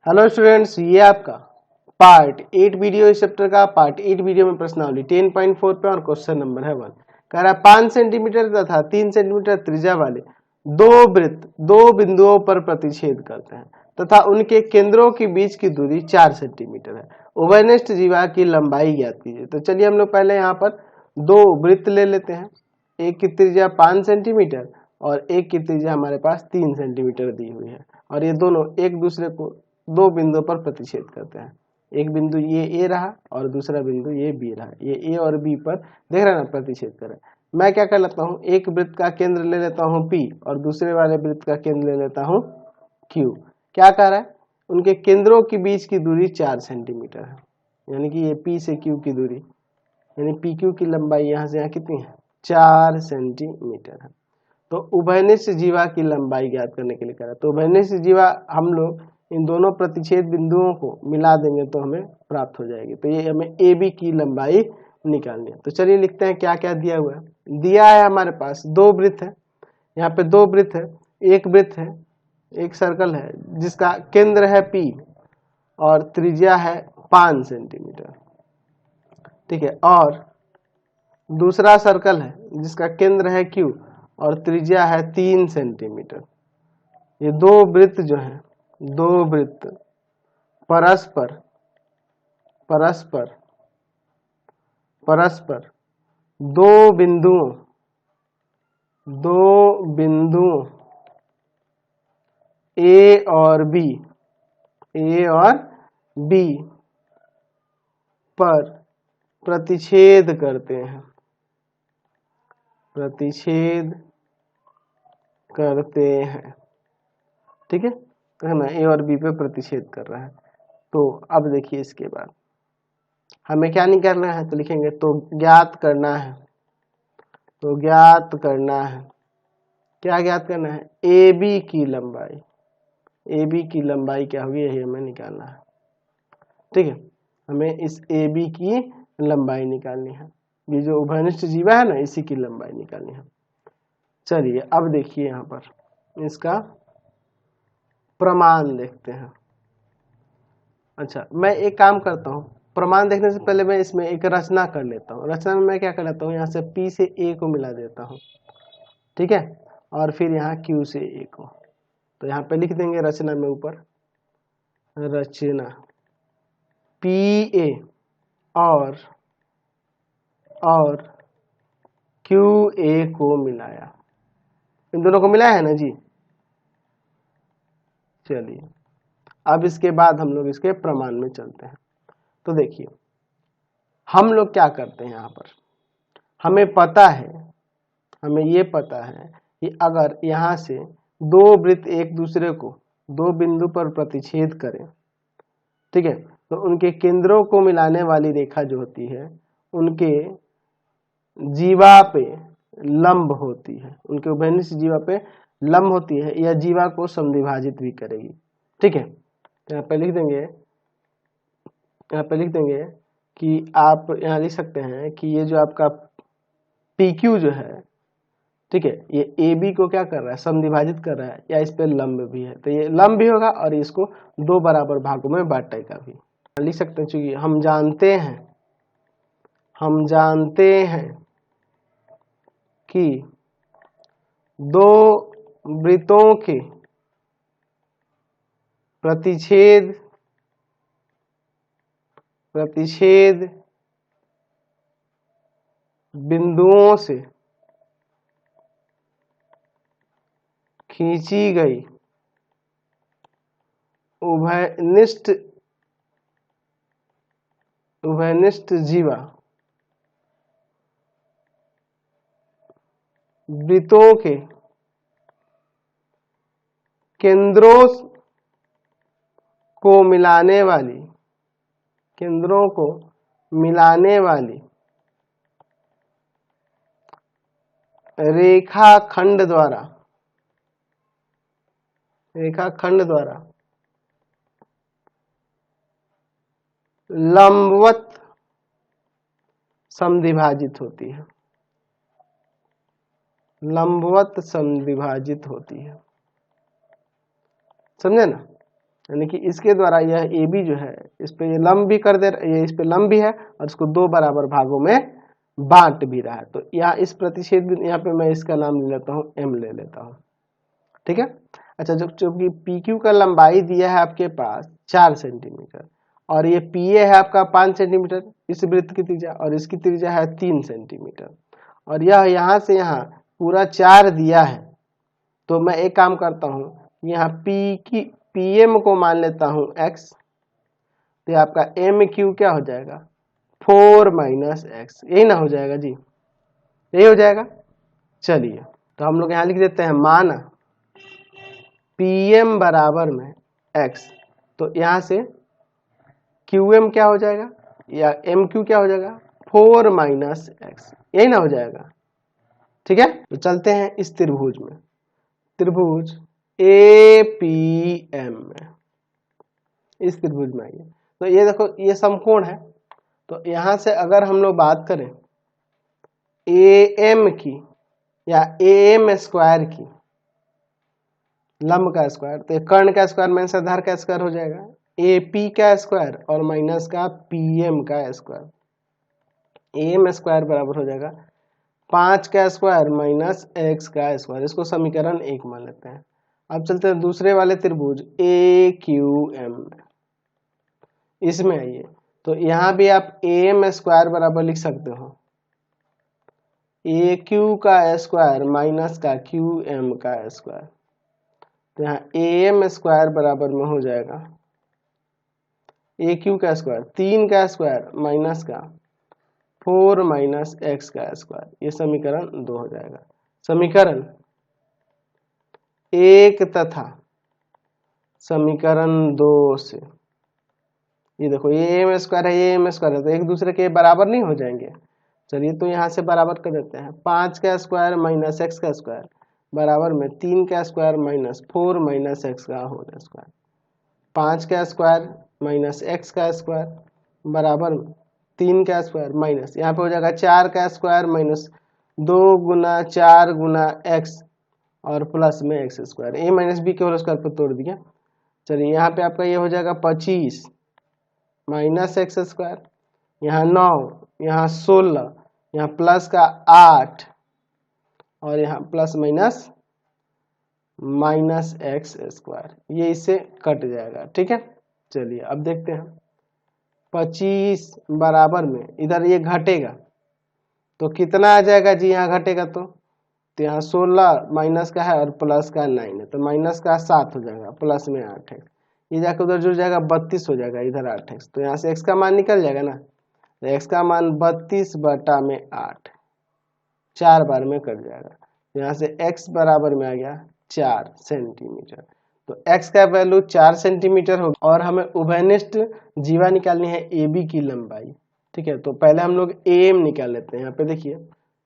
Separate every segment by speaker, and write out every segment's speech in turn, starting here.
Speaker 1: Hello students, ये आपका part 8 video इस चैप्टर का पार्ट 8 वीडियो में प्रश्नावली 10.4 पे और क्वेश्चन नंबर है 1। कह रहा है 5 सेंटीमीटर तथा 3 सेंटीमीटर त्रिज्या वाले दो वृत्त दो बिंदुओं पर प्रतिच्छेद करते हैं तथा उनके केंद्रों के बीच की दूरी 4 सेंटीमीटर है। उभयनिष्ठ जीवा की लंबाई ज्ञात कीजिए। तो चलिए हम लोग पहले यहाँ पर दो वृत्त ले लेते हैं। एक की त्रिज्या 5 सेंटीमीटर और एक की त्रिज्या हमारे पास 3 सेंटीमीटर दी हुई है और ये दोनों एक दूसरे को दो बिंदुओं पर प्रतिच्छेद करते हैं। एक बिंदु ये ए रहा और दूसरा बिंदु ये बी रहा। ये ए और बी पर देख रहे हैं ना, प्रतिच्छेद कर रहे हैं। मैं क्या कर लेता हूँ, एक वृत्त का केंद्र ले लेता हूँ पी और दूसरे वाले वृत्त का केंद्र ले लेता हूँ क्यू। क्या कह रहा है, उनके केंद्रों के बीच की दूरी 4 सेंटीमीटर है, यानी कि ये पी से क्यू की दूरी, यानी पी क्यू की लंबाई यहाँ से यहाँ कितनी है, 4 सेंटीमीटर है। तो उभयनिष्ठ जीवा की लंबाई ज्ञात करने के लिए कह रहा है। तो उभयनिष्ठ जीवा हम लोग इन दोनों प्रतिच्छेद बिंदुओं को मिला देंगे तो हमें प्राप्त हो जाएगी। तो ये हमें ए बी की लंबाई निकालनी है। तो चलिए लिखते हैं क्या क्या दिया हुआ है। दिया है हमारे पास दो वृत्त है, यहाँ पे दो वृत्त है, एक वृत्त है, एक सर्कल है जिसका केंद्र है पी और त्रिज्या है 5 सेंटीमीटर, ठीक है। और दूसरा सर्कल है जिसका केंद्र है क्यू और त्रिज्या है 3 सेंटीमीटर। ये दो वृत्त जो हैं, दो वृत्त परस्पर परस्पर परस्पर दो बिंदुओं ए और बी पर प्रतिच्छेद करते हैं, ठीक है। तो है ना, ए और बी पे प्रतिच्छेद कर रहा है। तो अब देखिए इसके बाद हमें क्या नहीं करना है, तो लिखेंगे तो ज्ञात करना है। तो ज्ञात करना है, क्या ज्ञात करना है, ए बी की लंबाई। ए बी की लंबाई क्या होगी, यही हमें निकालना है, ठीक है। हमें इस ए बी की लंबाई निकालनी है। ये जो उभयनिष्ठ जीवा है ना, इसी की लंबाई निकालनी है। चलिए अब देखिए यहाँ पर इसका प्रमाण देखते हैं। अच्छा, मैं एक काम करता हूँ, प्रमाण देखने से पहले मैं इसमें एक रचना कर लेता हूँ। रचना में मैं क्या कर लेता हूँ, यहाँ से P से A को मिला देता हूँ, ठीक है, और फिर यहाँ Q से A को। तो यहाँ पे लिख देंगे रचना में ऊपर, रचना PA और QA को मिलाया, इन दोनों को मिलाया है ना जी। चलिए अब इसके बाद हम लोग इसके प्रमाण में चलते हैं। तो देखिए हम लोग क्या करते हैं, यहाँ पर हमें ये पता है कि अगर यहाँ से दो वृत्त एक दूसरे को दो बिंदु पर प्रतिच्छेद करें, ठीक है, तो उनके केंद्रों को मिलाने वाली रेखा जो होती है उनके जीवा पे लंब होती है, उनके उभयनिष्ठ जीवा पे लंब होती है, यह जीवा को समद्विभाजित भी करेगी, ठीक है। तो यहाँ पे लिख देंगे कि आप यहाँ लिख सकते हैं कि ये जो आपका PQ जो है, ठीक है, ये AB को क्या कर रहा है, समद्विभाजित कर रहा है, या इस पे लंब भी है। तो ये लंब भी होगा और इसको दो बराबर भागों में बांटेगा भी, लिख सकते हैं। चूंकि हम जानते हैं कि दो वृत्तों के प्रतिच्छेद बिंदुओं से खींची गई उभयनिष्ठ जीवा वृत्तों के केंद्रों को मिलाने वाली रेखाखंड द्वारा लंबवत समद्विभाजित होती है, समझे ना। यानी कि इसके द्वारा यह ए बी जो है इस पे ये लंब भी कर दे, ये इस पे लंब भी है और इसको दो बराबर भागों में बांट भी रहा है। तो यहाँ इस प्रतिच्छेद यहाँ पे मैं इसका नाम ले लेता हूँ एम ले लेता हूँ, ठीक है। अच्छा, जो कि पी क्यू का लंबाई दिया है आपके पास 4 सेंटीमीटर और ये पी ए है आपका 5 सेंटीमीटर इस वृत्त की त्रिज्या, और इसकी त्रिज्या है 3 सेंटीमीटर, और यह यहाँ से यहाँ पूरा 4 दिया है। तो मैं एक काम करता हूँ, यहाँ पी एम को मान लेता हूँ x, तो आपका एम क्यू क्या हो जाएगा 4 माइनस एक्स, यही ना हो जाएगा जी, यही हो जाएगा। चलिए तो हम लोग यहाँ लिख देते हैं माना पी एम बराबर में x, तो यहाँ से क्यू एम क्या हो जाएगा या एम क्यू क्या हो जाएगा 4 माइनस एक्स, यही ना हो जाएगा, ठीक है। तो चलते हैं इस त्रिभुज में, त्रिभुज ए पी एम में, इस त्रिभुज में आइए। तो ये देखो ये समकोण है, तो यहां से अगर हम लोग बात करें ए एम की या ए एम स्क्वायर की, लंब का स्क्वायर, तो कर्ण का स्क्वायर माइनस आधार का स्क्वायर हो जाएगा, ए पी का स्क्वायर और माइनस का पी एम का स्क्वायर, ए एम स्क्वायर बराबर हो जाएगा 5 का स्क्वायर माइनस एक्स का स्क्वायर, इसको समीकरण 1 मान लेते हैं। अब चलते हैं दूसरे वाले त्रिभुज ए क्यू एम में, इसमें आइए। तो यहाँ भी आप ए एम स्क्वायर बराबर लिख सकते हो ए क्यू का स्क्वायर माइनस का क्यू एम का स्क्वायर, तो यहाँ ए एम स्क्वायर बराबर में हो जाएगा ए क्यू का स्क्वायर 3 का स्क्वायर माइनस का 4 माइनस एक्स का स्क्वायर, ये समीकरण 2 हो जाएगा। समीकरण 1 तथा समीकरण 2 से ये देखो ये एम स्क्वायर है, ये एम स्क्वायर है, तो एक दूसरे के बराबर नहीं हो जाएंगे। चलिए तो यहाँ से बराबर कर देते हैं, 5 का स्क्वायर माइनस एक्स का स्क्वायर बराबर में 3 का स्क्वायर माइनस 4 माइनस एक्स का होल स्क्वायर, 5 का स्क्वायर माइनस एक्स का स्क्वायर बराबर में 3 का स्क्वायर माइनस यहाँ पे हो जाएगा 4 का स्क्वायर माइनस 2 गुना 4 गुना एक्स और प्लस में एक्स स्क्वायर, ए माइनस बी के होल स्क्वायर पर तोड़ दिया। चलिए यहाँ पे आपका ये हो जाएगा 25 माइनस एक्स स्क्वायर, यहाँ 9, यहाँ 16, यहाँ प्लस का 8 और यहाँ plus minus minus x square, ये इससे कट जाएगा, ठीक है। चलिए अब देखते हैं 25 बराबर में इधर ये घटेगा तो कितना आ जाएगा जी, यहाँ घटेगा तो यहाँ 16 माइनस का है और प्लस का 9 है, तो माइनस का 7 हो जाएगा, प्लस में 8 है, ये जाकर उधर जुड़ जाएगा 32 हो जाएगा, इधर 8 है, तो यहाँ से x का मान निकल जाएगा ना, तो x का मान 32 बटा में 8 4 बार में कट जाएगा, तो यहाँ से x बराबर में आ गया 4 सेंटीमीटर। तो x का वैल्यू 4 सेंटीमीटर होगा और हमें उभयनिष्ठ जीवा निकालनी है ए बी की लंबाई, ठीक है। तो पहले हम लोग ए एम निकाल लेते हैं, यहाँ पे देखिए।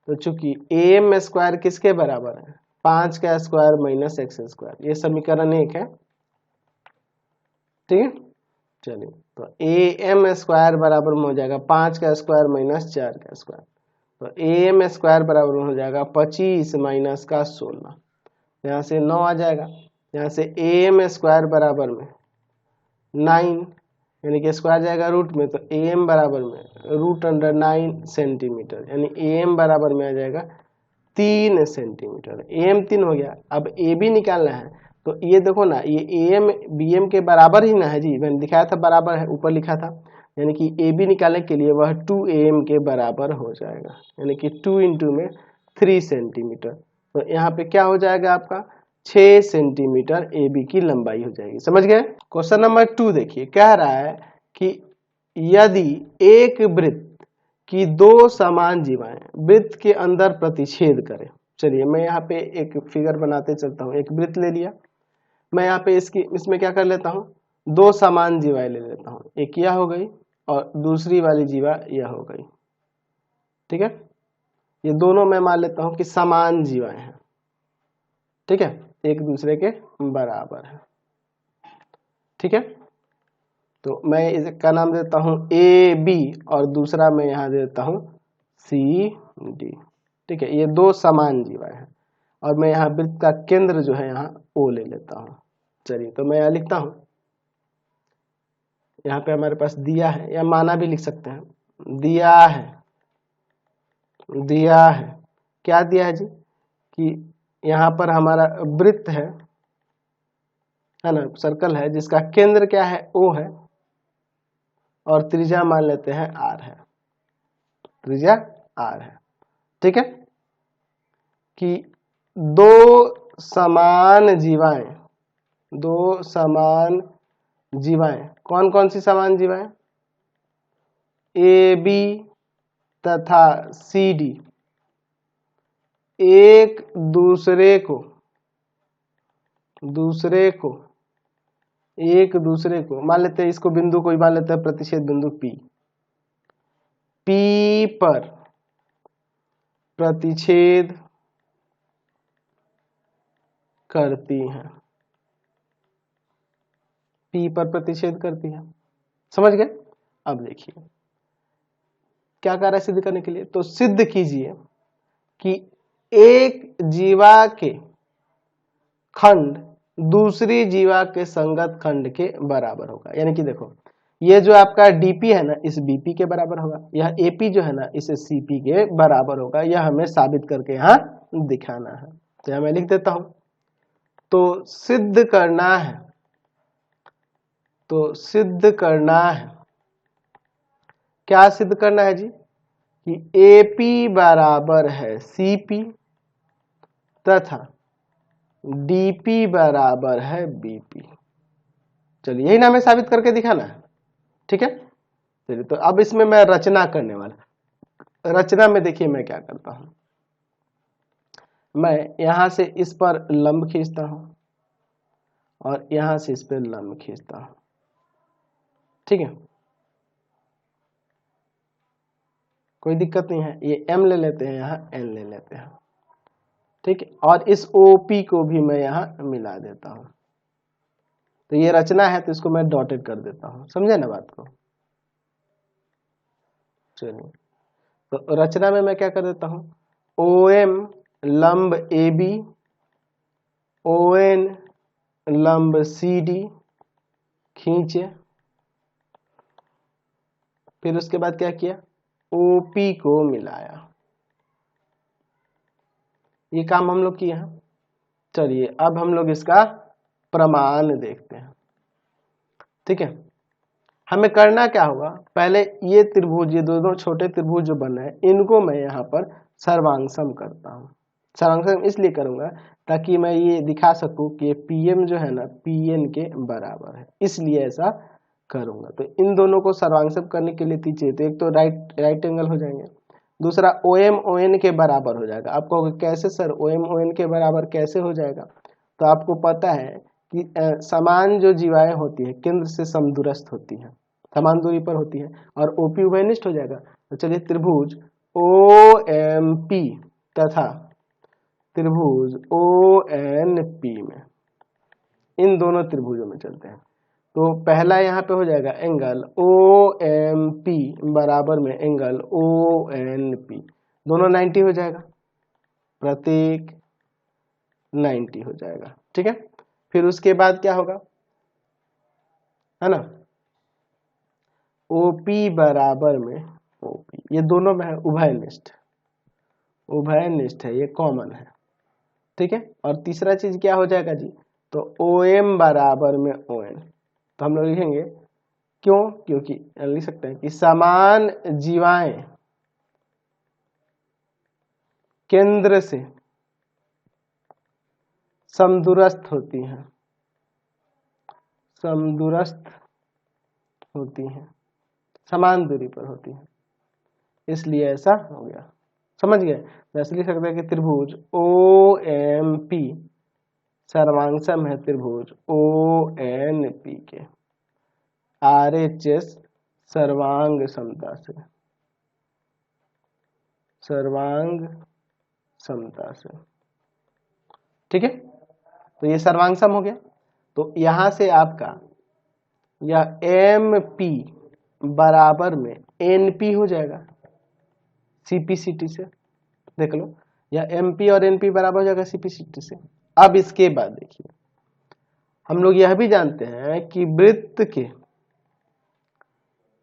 Speaker 1: तो चूंकि ए एम स्क्वायर किसके बराबर है 5 का स्क्वायर माइनस एक्स स्क्वायर, ये समीकरण 1 है, ठीक है। चलिए तो ए एम स्क्वायर बराबर में हो जाएगा 5 का स्क्वायर माइनस 4 का स्क्वायर, तो ए एम स्क्वायर बराबर में हो जाएगा 25 माइनस का 16, यहाँ से 9 आ जाएगा, यहाँ से ए एम स्क्वायर बराबर में 9 यानी कि स्क्वायर जाएगा रूट में, तो ए एम बराबर में रूट अंडर 9 सेंटीमीटर, यानी ए एम बराबर में आ जाएगा 3 सेंटीमीटर, ए एम 3 हो गया। अब ए बी निकालना है, तो ये देखो ना ये ए एम बी एम के बराबर ही ना है जी, मैंने दिखाया था बराबर है, ऊपर लिखा था, यानी कि ए बी निकालने के लिए वह 2 ए एम के बराबर हो जाएगा, यानी कि 2 इंटू में 3 सेंटीमीटर, तो यहाँ पे क्या हो जाएगा आपका 6 सेंटीमीटर ए बी की लंबाई हो जाएगी, समझ गए। क्वेश्चन नंबर 2 देखिए, कह रहा है कि यदि एक वृत्त की 2 समान जीवाएं वृत्त के अंदर प्रतिच्छेद करें। चलिए मैं यहाँ पे एक फिगर बनाते चलता हूँ, एक वृत्त ले लिया, मैं यहाँ पे इसमें क्या कर लेता हूँ 2 समान जीवाएं ले लेता हूँ, एक यह हो गई और दूसरी वाली जीवा यह हो गई, ठीक है। ये दोनों मैं मान लेता हूँ कि समान जीवाएं हैं, ठीक है, एक दूसरे के बराबर है, ठीक है। तो मैं इसका नाम देता हूं ए बी और दूसरा मैं यहाँ देता हूं सी डी, ठीक है। ये 2 समान जीवा है और मैं यहाँ वृत्त का केंद्र जो है यहाँ ओ ले लेता हूँ। चलिए तो मैं यहाँ लिखता हूँ यहाँ पे हमारे पास दिया है, या माना भी लिख सकते हैं, दिया है, दिया है। क्या दिया है जी? कि यहाँ पर हमारा वृत्त है ना, सर्कल है, जिसका केंद्र क्या है? O है, और त्रिज्या मान लेते हैं R है, त्रिज्या R है। ठीक है, कि दो समान जीवाएं, दो समान जीवाएं, कौन कौन सी समान जीवाएं? AB तथा CD एक दूसरे को मान लेते हैं, इसको बिंदु कोई मान लेते हैं प्रतिच्छेद बिंदु P पर प्रतिच्छेद करती हैं, P पर प्रतिच्छेद करती है। समझ गए? अब देखिए क्या कर रहा है सिद्ध करने के लिए, तो सिद्ध कीजिए कि एक जीवा के खंड दूसरी जीवा के संगत खंड के बराबर होगा। यानी कि देखो, ये जो आपका डीपी है ना, इस बीपी के बराबर होगा, यह एपी जो है ना, इस सीपी के बराबर होगा। यह हमें साबित करके यहाँ दिखाना है। तो यह मैं लिख देता हूं, तो सिद्ध करना है, तो सिद्ध करना है, क्या सिद्ध करना है जी? कि AP बराबर है CP तथा DP बराबर है BP। चलिए यही ना हमें साबित करके दिखाना है। ठीक है, चलिए तो अब इसमें मैं रचना करने वाला। रचना में देखिए मैं क्या करता हूं, मैं यहां से इस पर लंब खींचता हूं और यहां से इस पर लंब खींचता हूं। ठीक है, कोई दिक्कत नहीं है, ये M ले लेते हैं, यहाँ N ले लेते हैं। ठीक है, और इस OP को भी मैं यहाँ मिला देता हूं। तो ये रचना है, तो इसको मैं डॉटेड कर देता हूं। समझे ना बात को? चलिए, तो रचना में मैं क्या कर देता हूं, OM लंब AB, ON लंब CD खींचे, फिर उसके बाद क्या किया, OP को मिलाया। ये काम हम लोग किए हैं। चलिए अब हम लोग इसका प्रमाण देखते हैं। ठीक है, हमें करना क्या होगा, पहले ये त्रिभुज, ये दोनों छोटे त्रिभुज जो बने हैं, इनको मैं यहाँ पर सर्वांगसम करता हूँ। सर्वांगसम इसलिए करूंगा ताकि मैं ये दिखा सकूं कि PM जो है ना PN के बराबर है, इसलिए ऐसा करूंगा। तो इन दोनों को सर्वांगसम करने के लिए चाहिए, तो एक तो राइट एंगल हो जाएंगे, दूसरा OM ON के बराबर हो जाएगा। आपको कैसे सर OM ON के बराबर कैसे हो जाएगा? तो आपको पता है कि समान जो जीवाएं होती है केंद्र से समदूरस्थ होती है, समान दूरी पर होती है, और OP उभयनिष्ठ हो जाएगा। तो चलिए त्रिभुज OMP तथा त्रिभुज ONP में, इन दोनों त्रिभुजों में चलते हैं। तो पहला यहाँ पे हो जाएगा एंगल OMP बराबर में एंगल ONP, दोनों 90 हो जाएगा, प्रत्येक 90 हो जाएगा। ठीक है, फिर उसके बाद क्या होगा, है ना, OP बराबर में OP, ये दोनों में है उभयनिष्ठ, उभयनिष्ठ है, ये कॉमन है। ठीक है, और तीसरा चीज क्या हो जाएगा जी, तो OM बराबर में ON। तो हम लोग लिखेंगे, क्यों, क्योंकि लिख सकते हैं कि समान जीवाएं केंद्र से समदूरस्थ होती हैं, समदूरस्थ होती हैं, समान दूरी पर होती हैं, इसलिए ऐसा हो गया। समझ गए? वैसे लिख सकते हैं कि त्रिभुज OMP सर्वांगसम है त्रिभुज ONP के RHS सर्वांग समता से, सर्वांग समता से। ठीक है, तो ये सर्वांगसम हो गया। तो यहां से आपका यह MP बराबर में NP हो जाएगा CPCT से। देख लो, यह MP और NP बराबर हो जाएगा CPCT से। अब इसके बाद देखिए, हम लोग यह भी जानते हैं कि वृत्त के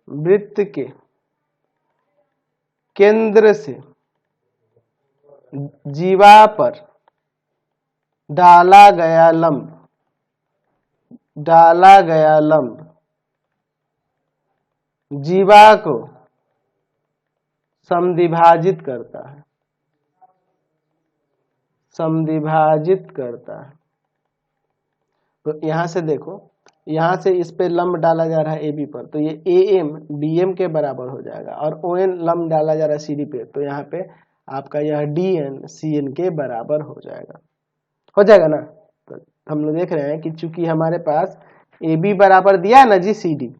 Speaker 1: वृत्त के केंद्र से जीवा पर डाला गया लंब जीवा को समद्विभाजित करता है, तो यहां से देखो, यहां से इस पे लंब डाला जा रहा है AB पर, तो ये AM DM के बराबर हो जाएगा, और ON लंब डाला जा रहा है CD पे, तो यहाँ पे आपका यह DN CN के बराबर हो जाएगा ना। तो हम लोग देख रहे हैं कि चूंकि हमारे पास AB बराबर दिया है ना जी CD,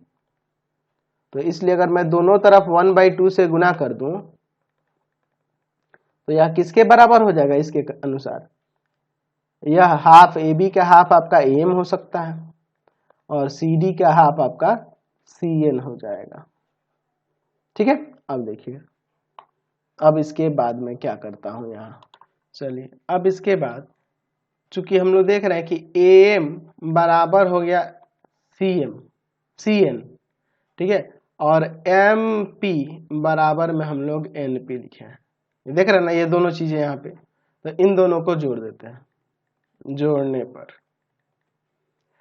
Speaker 1: तो इसलिए अगर मैं दोनों तरफ 1/2 से गुना कर दूं तो यह किसके बराबर हो जाएगा, इसके अनुसार यह हाफ AB का हाफ आपका AM हो सकता है और CD का हाफ आपका CN हो जाएगा। ठीक है, अब देखिए, अब इसके बाद मैं क्या करता हूं यहाँ, चलिए अब इसके बाद चूंकि हम लोग देख रहे हैं कि AM बराबर हो गया CN, ठीक है, और MP बराबर में हम लोग NP लिखे हैं, देख रहे हैं ना ये दोनों चीजें यहाँ पे, तो इन दोनों को जोड़ देते हैं। जोड़ने पर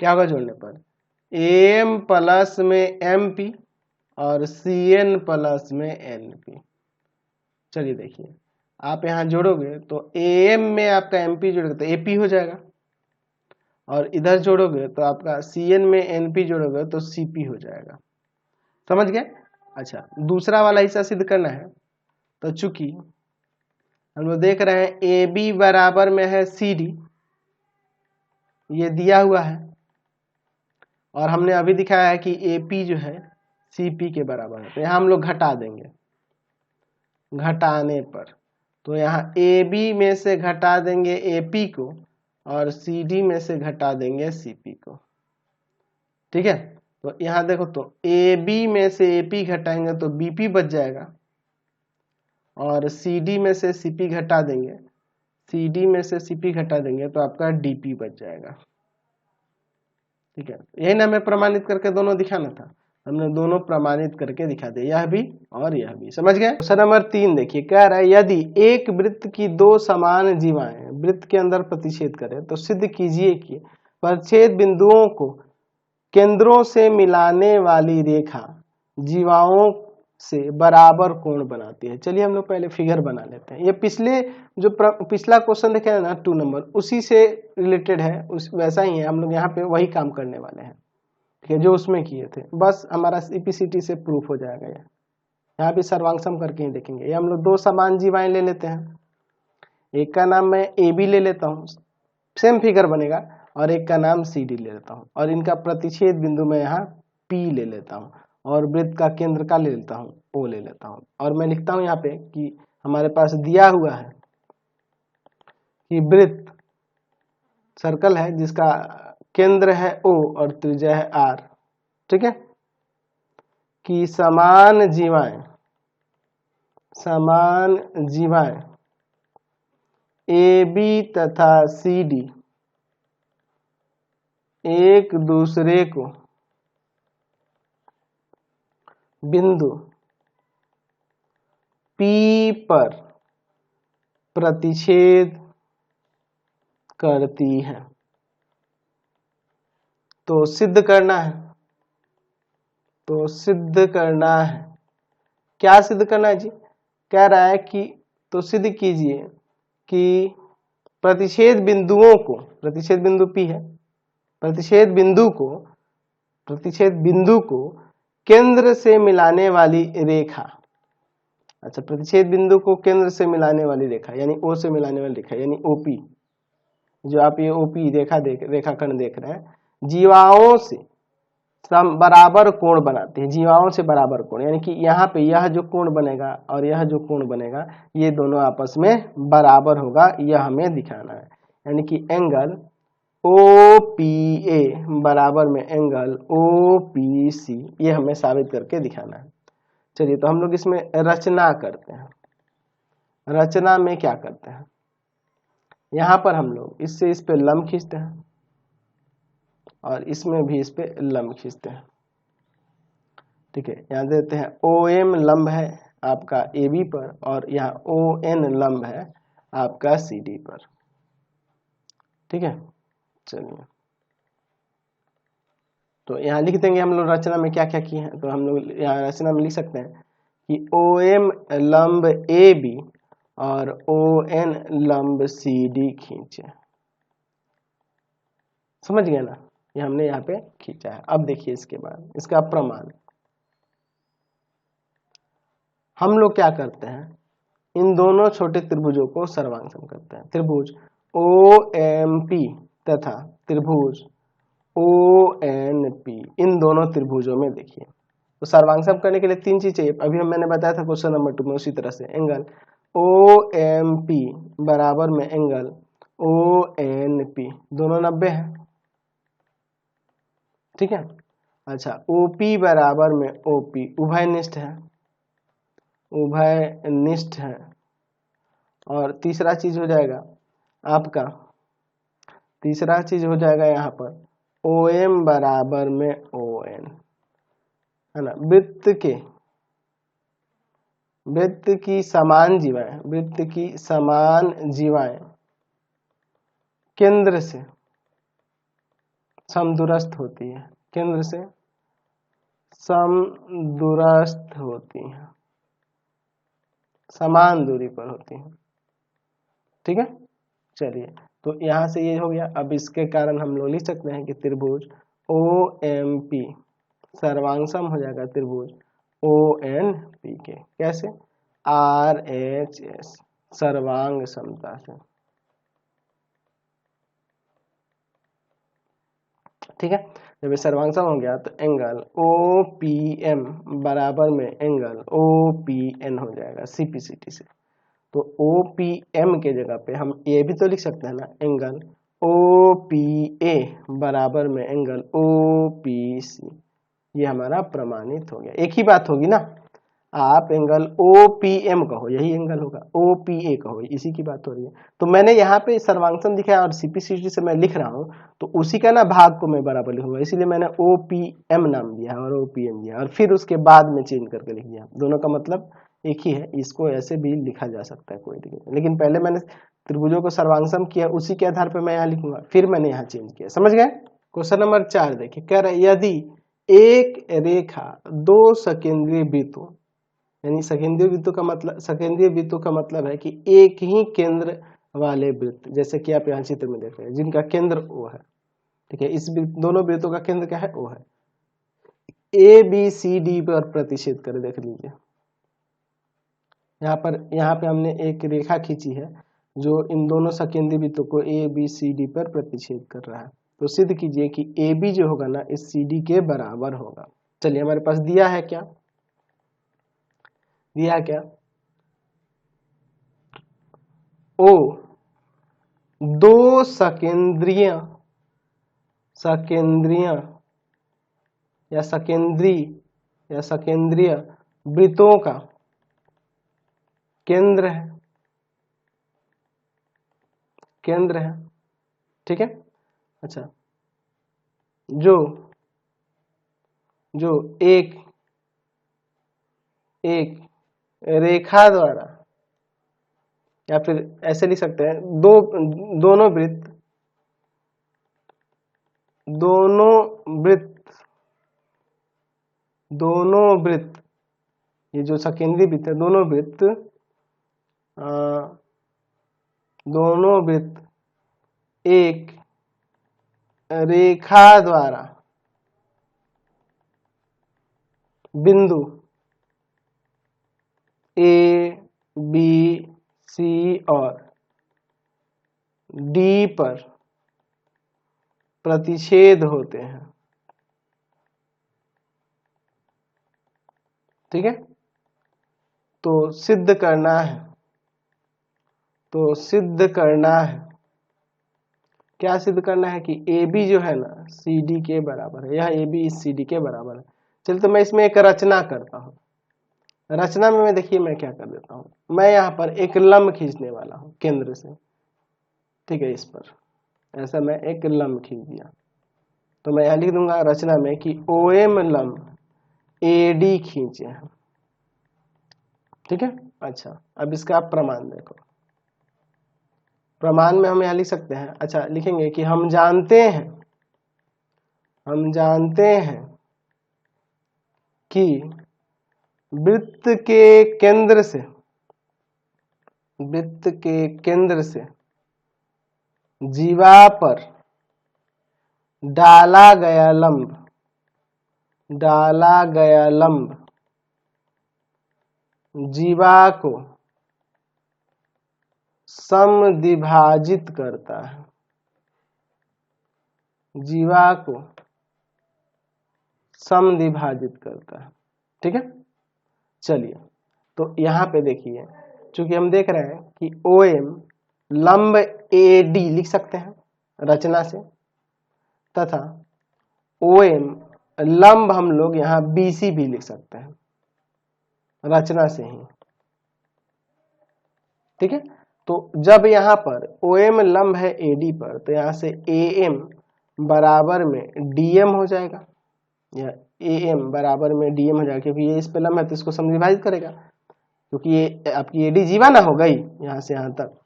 Speaker 1: क्या होगा, जोड़ने पर AM प्लस में MP और CN प्लस में NP। चलिए देखिए, आप यहाँ जोड़ोगे तो AM में आपका MP जोड़ोगे तो AP हो जाएगा, और इधर जोड़ोगे तो आपका CN में NP जोड़ोगे तो CP हो जाएगा। समझ गए? अच्छा, दूसरा वाला हिस्सा सिद्ध करना है, तो चूंकि हम लोग देख रहे हैं AB बराबर में है CD, ये दिया हुआ है, और हमने अभी दिखाया है कि AP जो है CP के बराबर है, तो यहाँ हम लोग घटा देंगे। घटाने पर तो यहाँ AB में से घटा देंगे AP को और CD में से घटा देंगे CP को। ठीक है, तो यहाँ देखो, तो AB में से AP घटाएंगे तो BP बच जाएगा, और CD में से CP घटा देंगे, CD में से CP घटा देंगे तो आपका DP बच जाएगा। ठीक है, यही ना हमें प्रमाणित करके दोनों दिखाना था, हमने दोनों प्रमाणित करके दिखा दिया, यह भी और यह भी। समझ गए? क्वेश्चन नंबर 3 देखिए, कह रहा है यदि एक वृत्त की दो समान जीवाएं वृत्त के अंदर प्रतिच्छेद करें तो सिद्ध कीजिए कि प्रतिच्छेद बिंदुओं को केंद्रों से मिलाने वाली रेखा जीवाओं से बराबर कोण बनाती है। चलिए हम लोग पहले फिगर बना लेते हैं। ये पिछला क्वेश्चन देखे ना 2 नंबर, उसी से रिलेटेड है, उस वैसा ही है, हम लोग यहाँ पे वही काम करने वाले हैं। ठीक है, जो उसमें किए थे, बस हमारा CPCT से प्रूफ हो जाएगा। यहाँ भी सर्वांशम करके ही देखेंगे। ये हम लोग दो समान जीवाएं ले लेते हैं, एक का नाम मैं AB ले लेता हूँ, सेम फिगर बनेगा, और एक का नाम CD ले लेता हूँ, और इनका प्रतिच्छेद बिंदु मैं यहाँ P ले लेता हूँ, और वृत्त का केंद्र का ले लेता हूँ O ले लेता हूँ, और मैं लिखता हूँ यहाँ पे कि हमारे पास दिया हुआ है कि वृत्त सर्कल है जिसका केंद्र है O और त्रिज्या है R। ठीक है, कि समान जीवाएं AB तथा CD एक दूसरे को बिंदु P पर प्रतिच्छेद करती है। तो सिद्ध करना है, क्या सिद्ध करना है जी? कह रहा है कि तो सिद्ध कीजिए कि प्रतिच्छेद बिंदुओं को, प्रतिच्छेद बिंदु P है, प्रतिच्छेद बिंदु को केंद्र से मिलाने वाली रेखा। अच्छा, प्रतिच्छेद बिंदु को केंद्र से मिलाने वाली रेखा यानी O से मिलाने वाली रेखा यानी OP, जो आप ये OP रेखाखंड देख रहे हैं, जीवाओं से बराबर कोण बनाते हैं। जीवाओं से बराबर कोण यानी कि यहाँ पे यह जो कोण बनेगा और यह जो कोण बनेगा, ये दोनों आपस में बराबर होगा, यह हमें दिखाना है। यानी कि एंगल OPA बराबर में एंगल OPC, ये हमें साबित करके दिखाना है। चलिए, तो हम लोग इसमें रचना करते हैं। रचना में क्या करते हैं, यहाँ पर हम लोग इससे इस पे लंब खींचते हैं और इसमें भी इस पे लंब खींचते हैं। ठीक है, यहाँ देते हैं OM लंब है आपका AB पर और यहाँ ON लंब है आपका CD पर। ठीक है, चलिए तो यहाँ लिख देंगे हम लोग रचना में क्या क्या किए हैं। तो हम लोग यहाँ रचना में लिख सकते हैं कि OM लंब AB और ON लंब CD खींचे। समझ गए ना, ये हमने यहाँ पे खींचा है। अब देखिए इसके बाद इसका प्रमाण हम लोग क्या करते हैं, इन दोनों छोटे त्रिभुजों को सर्वांग करते हैं। त्रिभुज OMP तथा त्रिभुज ONP, इन दोनों त्रिभुजों में देखिए तो सर्वांग करने के लिए तीन चीज चाहिए। अभी मैंने बताया था क्वेश्चन नंबर 2 में, उसी तरह से एंगल OMP बराबर में एंगल ONP दोनों 90 है। ठीक है, अच्छा OP बराबर में OP उभयनिष्ठ है, उभयनिष्ठ है। और तीसरा चीज हो जाएगा आपका, तीसरा चीज हो जाएगा यहाँ पर OM बराबर में ON, है ना। वृत्त की समान जीवाएं, वृत्त की समान जीवाएं केंद्र से समदूरस्थ होती है, केंद्र से समदूरस्थ होती हैं, समान दूरी पर होती हैं। ठीक है, चलिए तो यहां से ये हो गया। अब इसके कारण हम लोग लिख सकते हैं कि त्रिभुज OMP सर्वांग हो जाएगा त्रिभुज ONP के। कैसे? RHS सर्वांग समता से। ठीक है, जब ये सर्वांग सम हो गया तो एंगल OPM बराबर में एंगल OPN हो जाएगा CPCT से। तो OPM के जगह पे हम ये भी तो लिख सकते हैं ना, एंगल OPA बराबर में एंगल OPC। ये हमारा प्रमाणित हो गया। एक ही बात होगी ना, आप एंगल OPM कहो यही एंगल होगा, OPA कहो इसी की बात हो रही है। तो मैंने यहाँ पे सर्वांगसम दिखाया और CPCT से मैं लिख रहा हूँ तो उसी का ना भाग को मैं बराबर लिखूंगा, इसीलिए मैंने OPM नाम दिया और OPM दिया और फिर उसके बाद में चेंज करके लिख दिया। दोनों का मतलब एक ही है, इसको ऐसे भी लिखा जा सकता है, कोई दिक्कत नहीं। लेकिन पहले मैंने त्रिभुजों को सर्वांगसम किया, उसी के आधार पर मैं यहाँ लिखूंगा, फिर मैंने यहाँ चेंज किया। समझ गए? क्वेश्चन नंबर 4 देखिए, कह रहे यदि एक रेखा दो सकेंद्रीय वृत्तों, यानी सकेंद्रीय वृत्तों का मतलब, सकेंद्रीय वृत्तों का मतलब है कि एक ही केंद्र वाले वृत्त, जैसे कि आप यहाँ चित्र में देख रहे हैं जिनका केंद्र O है। ठीक है, इस दोनों वृत्तों का केंद्र क्या है? O है। ABCD पर प्रतिच्छेद करे, देख लीजिए यहाँ पे हमने एक रेखा खींची है जो इन दोनों सकेंद्रीय वृत्तों को ABCD पर प्रतिच्छेद कर रहा है। तो सिद्ध कीजिए कि AB जो होगा ना इस CD के बराबर होगा। चलिए हमारे पास दिया है क्या, दिया क्या, O दो सकेंद्रीय या सकेंद्रीय वृत्तों का केंद्र है, केंद्र है। ठीक है, अच्छा जो एक रेखा द्वारा, या फिर ऐसे लिख सकते हैं दोनों वृत्त, ये जो सकेंद्रीय वृत्त है, दोनों वृत्त एक रेखा द्वारा बिंदु A, B, C और D पर प्रतिच्छेद होते हैं। ठीक है, तो सिद्ध करना है, क्या सिद्ध करना है कि AB जो है ना CD के बराबर है, यह AB इस CD के बराबर है। चलिए तो मैं इसमें एक रचना करता हूँ। रचना में मैं देखिए मैं क्या कर देता हूँ, मैं यहाँ पर एक लंब खींचने वाला हूँ केंद्र से। ठीक है, इस पर ऐसा मैं एक लंब खींच दिया तो मैं यहाँ लिख दूंगा रचना में कि OM लंब AD खींचे हैं। ठीक है, अच्छा अब इसका आप प्रमाण देखो। प्रमाण में हम यहाँ लिख सकते हैं, अच्छा लिखेंगे कि हम जानते हैं कि वृत्त के केंद्र से जीवा पर डाला गया लंब जीवा को समद्विभाजित करता है। जीवा को समद्विभाजित करता है। ठीक है, चलिए तो यहाँ पे देखिए, चूंकि हम देख रहे हैं कि OM लंब AD लिख सकते हैं रचना से, तथा OM लंब हम लोग यहाँ BC भी लिख सकते हैं रचना से ही। ठीक है, तो जब यहाँ पर OM लंब है AD पर, तो यहाँ से AM बराबर में DM हो जाएगा, या AM बराबर में DM हो जाएगा, क्योंकि ये इस पे लंब है तो इसको समद्विभाजित करेगा, क्योंकि ये आपकी AD जीवा ना हो गई यहाँ से यहाँ तक।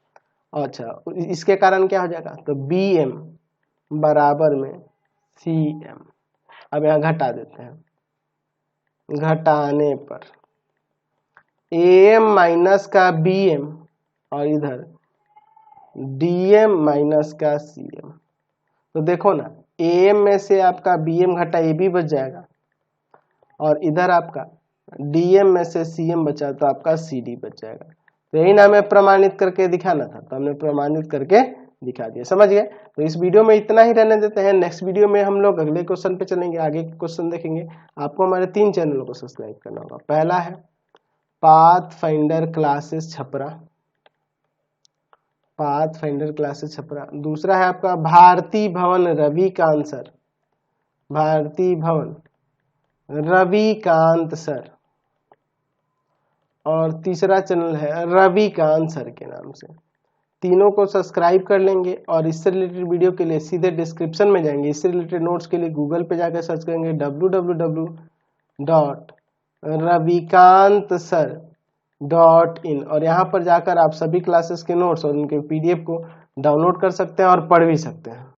Speaker 1: अच्छा इसके कारण क्या हो जाएगा, तो BM बराबर में CM। अब यहाँ घटा देते हैं, घटाने पर AM माइनस का BM और इधर DM माइनस का CM। तो देखो ना, AM में से आपका BM घटा AB बच जाएगा, और इधर आपका DM में से CM बचा तो आपका CD बच जाएगा। तो यही ना हमें प्रमाणित करके दिखाना था, तो हमने प्रमाणित करके दिखा दिया। समझ गए? तो इस वीडियो में इतना ही रहने देते हैं। नेक्स्ट वीडियो में हम लोग अगले क्वेश्चन पे चलेंगे, आगे के क्वेश्चन देखेंगे। आपको हमारे 3 चैनलों को सब्सक्राइब करना होगा। पहला है pathfinder classes Chhapra, pathfinder classes Chhapra. दूसरा है आपका भारती भवन रविकांत सर, भारती भवन रविकांत सर। और तीसरा चैनल है रविकांत सर के नाम से। तीनों को सब्सक्राइब कर लेंगे, और इससे रिलेटेड वीडियो के लिए सीधे डिस्क्रिप्शन में जाएंगे। इससे रिलेटेड नोट्स के लिए गूगल पे जाकर सर्च करेंगे www.ravikantsir.in, और यहाँ पर जाकर आप सभी क्लासेस के नोट्स और उनके PDF को डाउनलोड कर सकते हैं और पढ़ भी सकते हैं।